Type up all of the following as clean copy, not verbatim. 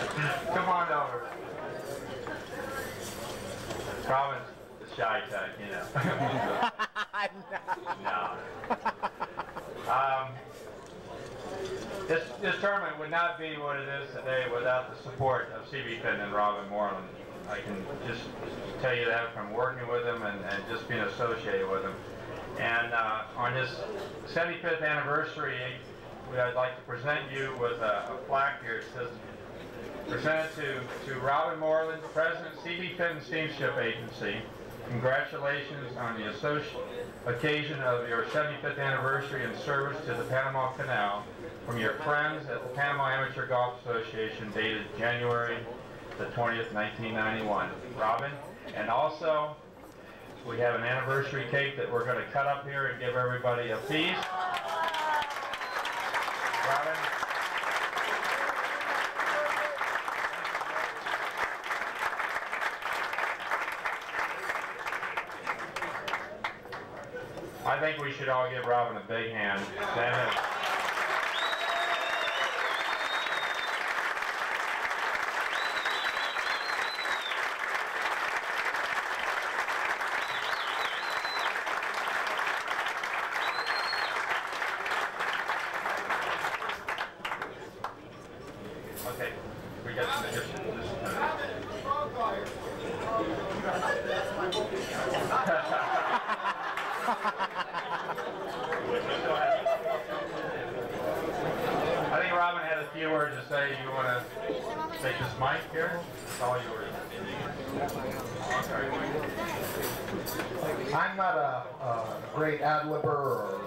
Come on over. Robin's the shy type, you know. No. This tournament would not be what it is today without the support of C.B. Fenton and Robin Moreland. I can just tell you that from working with them and just being associated with them. And on this 75th anniversary, I'd like to present you with a plaque here. It says, presented to Robin Moreland, President, C.B. Fenton Steamship Agency. Congratulations on the occasion of your 75th anniversary in service to the Panama Canal from your friends at the Panama Amateur Golf Association, dated January the 20th, 1991. Robin, and also we have an anniversary cake that we're going to cut up here and give everybody a piece. Robin. I think we should all give Robin a big hand. Okay, we got some additional. I think Robin had a few words to say. You want to take this mic here? It's all yours. I'm not a great ad-libber or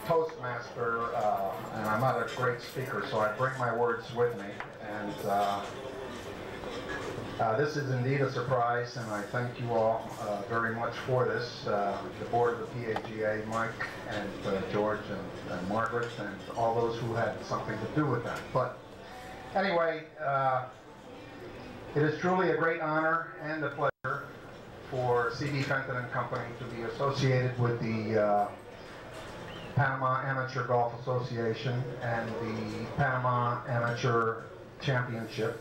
toastmaster, and I'm not a great speaker, so I bring my words with me. And this is indeed a surprise, and I thank you all very much for this. The board of the PAGA, Mike and George and Margaret, and all those who had something to do with that. But anyway, it is truly a great honor and a pleasure for C.B. Fenton and Company to be associated with the Panama Amateur Golf Association and the Panama Amateur Championship,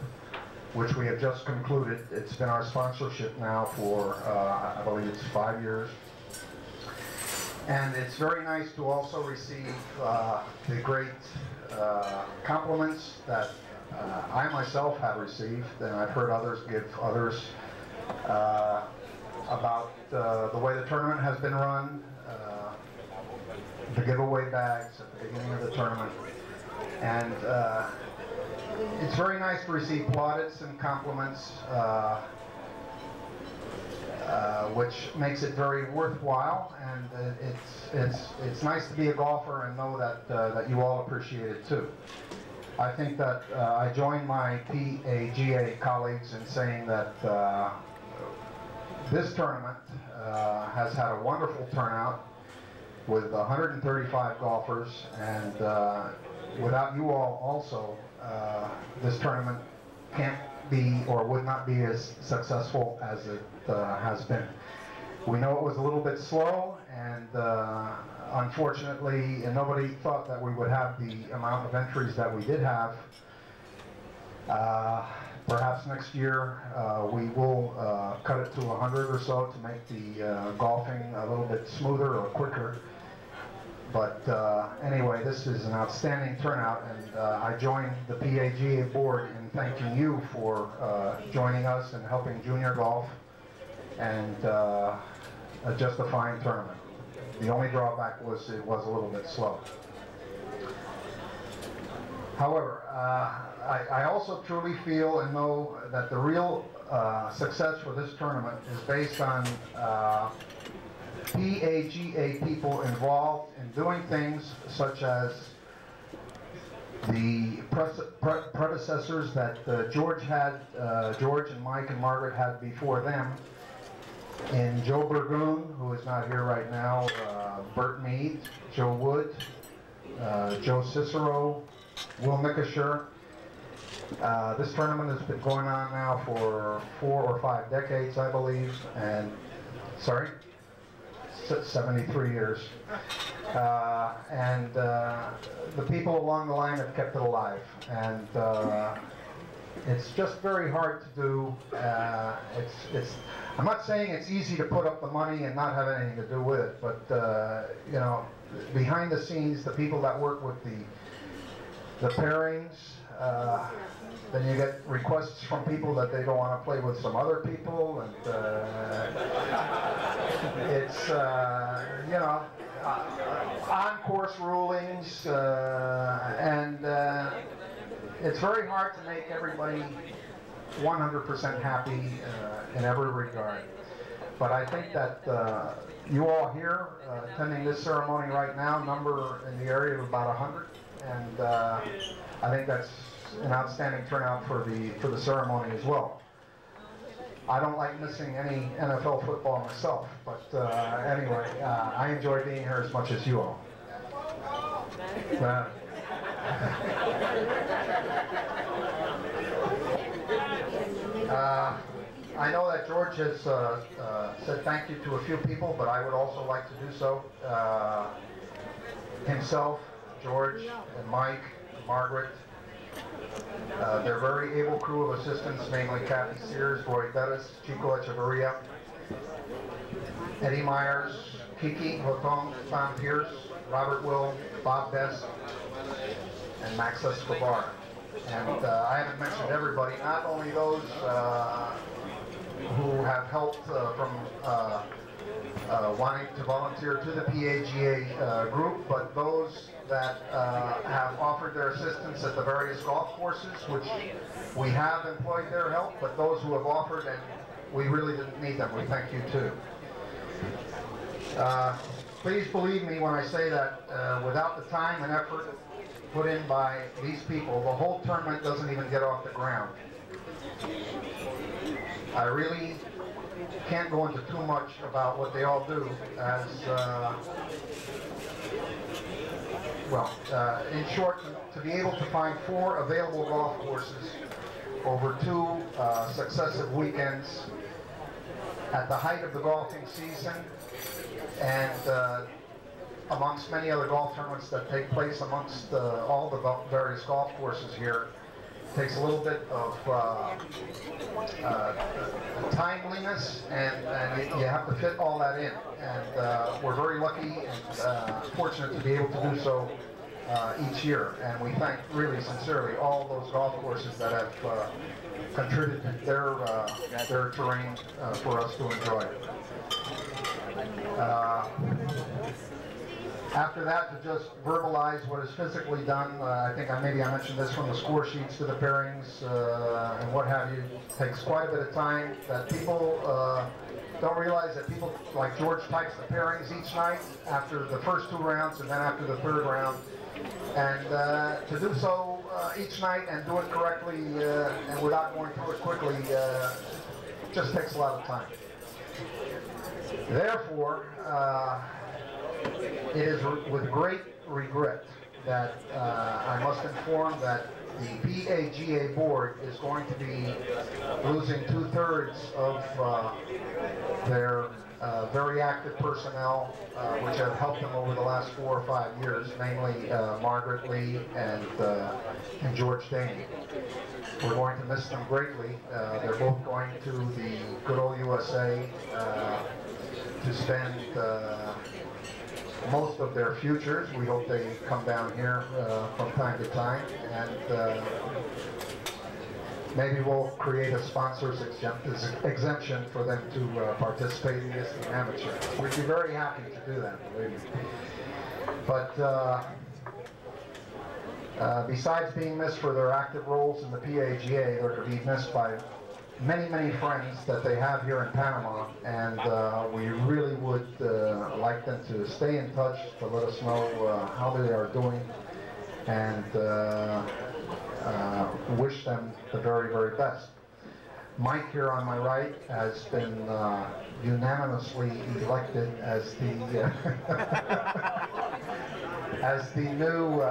which we have just concluded. It's been our sponsorship now for, I believe it's 5 years. And it's very nice to also receive the great compliments that I myself have received, and I've heard others give others about the way the tournament has been run, the giveaway bags at the beginning of the tournament. And it's very nice to receive plaudits and compliments, which makes it very worthwhile. And it's nice to be a golfer and know that that you all appreciate it too. I think that I join my PAGA colleagues in saying that this tournament has had a wonderful turnout with 135 golfers, and without you all also, this tournament can't be or would not be as successful as it has been. We know it was a little bit slow, and unfortunately nobody thought that we would have the amount of entries that we did have. Perhaps next year we will cut it to 100 or so to make the golfing a little bit smoother or quicker. But anyway, this is an outstanding turnout, and I join the PAGA board in thanking you for joining us and helping junior golf, and just a fine tournament. The only drawback was it was a little bit slow. However, I also truly feel and know that the real success for this tournament is based on PAGA people involved in doing things such as the predecessors that George and Mike and Margaret had before them, in Joe Burgoon, who is not here right now, Bert Meade, Joe Wood, Joe Cicero, Will Mickisher. This tournament has been going on now for 4 or 5 decades, I believe, and 73 years. And the people along the line have kept it alive. And It's just very hard to do. I'm not saying it's easy to put up the money and not have anything to do with it, but you know, behind the scenes, the people that work with the pairings, then you get requests from people that they don't want to play with some other people, and it's you know, on-course rulings, and it's very hard to make everybody 100% happy in every regard. But I think that you all here attending this ceremony right now number in the area of about 100, and I think that's an outstanding turnout for the ceremony as well. I don't like missing any NFL football myself, but anyway, I enjoy being here as much as you all. I know that George has said thank you to a few people, but I would also like to do so. Himself, George, and Mike, Margaret, their very able crew of assistants, namely Kathy Sears, Roy Bettis, Chico Echeverria, Eddie Myers, Kiki Hotong, Tom Pierce, Robert Will, Bob Best, and Max Escobar. And I haven't mentioned everybody, not only those who have helped from wanting to volunteer to the PAGA group, but those that have offered their assistance at the various golf courses, which we have employed their help, but those who have offered and we really didn't need them, we thank you too. Please believe me when I say that without the time and effort put in by these people, the whole tournament doesn't even get off the ground. I really can't go into too much about what they all do, as in short, to be able to find 4 available golf courses over 2 successive weekends at the height of the golfing season, and amongst many other golf tournaments that take place amongst all the various golf courses here, takes a little bit of timeliness, and you have to fit all that in. And we're very lucky and fortunate to be able to do so each year. And we thank really sincerely all those golf courses that have contributed their terrain for us to enjoy. After that, to just verbalize what is physically done, I think maybe I mentioned this from the score sheets to the pairings and what have you, takes quite a bit of time. That people don't realize that people like George types the pairings each night after the first 2 rounds and then after the 3rd round. And to do so each night and do it correctly and without going through it quickly just takes a lot of time. Therefore, it is with great regret that I must inform that the PAGA board is going to be losing 2/3 of their very active personnel, which have helped them over the last 4 or 5 years, namely Margaret Lee and George Daney. We're going to miss them greatly. They're both going to the good old USA to spend most of their futures. We hope they come down here from time to time, and maybe we'll create a sponsor's exemption for them to participate in this amateur. We'd be very happy to do that, believe me. But besides being missed for their active roles in the PAGA, they're to be missed by many, many friends that they have here in Panama, and we really would like them to stay in touch, to let us know how they are doing, and wish them the very, very best. Mike here on my right has been unanimously elected as the as the new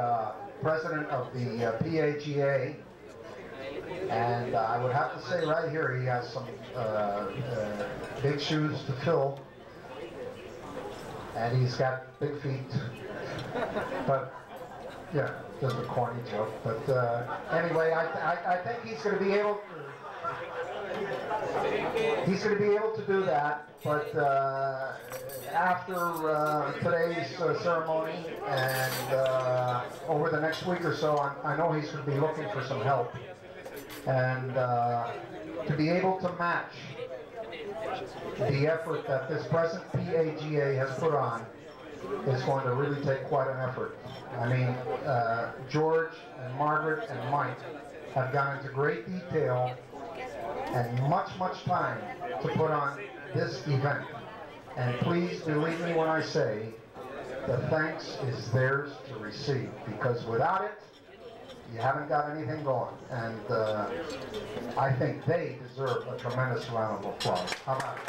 president of the PAGA. And I would have to say right here, he has some big shoes to fill, and he's got big feet. But Yeah, just a corny joke. But anyway, I think he's going to be able. He's going to be able to do that. But after today's ceremony and over the next week or so, I know he's going to be looking for some help. And to be able to match the effort that this present PAGA has put on is going to really take quite an effort. I mean, George and Margaret and Mike have gone into great detail and much time to put on this event. And please believe me when I say the thanks is theirs to receive, because without it, you haven't got anything going. And I think they deserve a tremendous round of applause. How about it?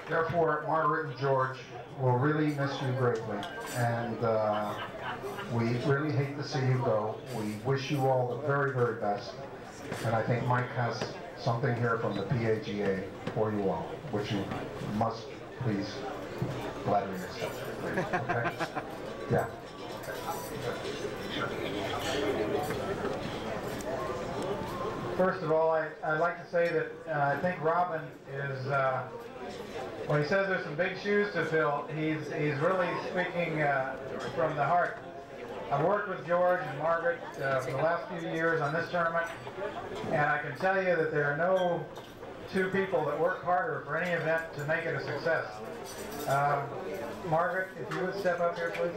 Therefore, Margaret and George will really miss you greatly, and we really hate to see you go. We wish you all the very best, and I think Mike has something here from the PAGA for you all, which you must please flatter yourself. Okay? Yeah. First of all, I'd like to say that I think Robin is, when he says there's some big shoes to fill, he's really speaking from the heart. I've worked with George and Margaret for the last few years on this tournament, and I can tell you that there are no two people that work harder for any event to make it a success. Margaret, if you would step up here, please.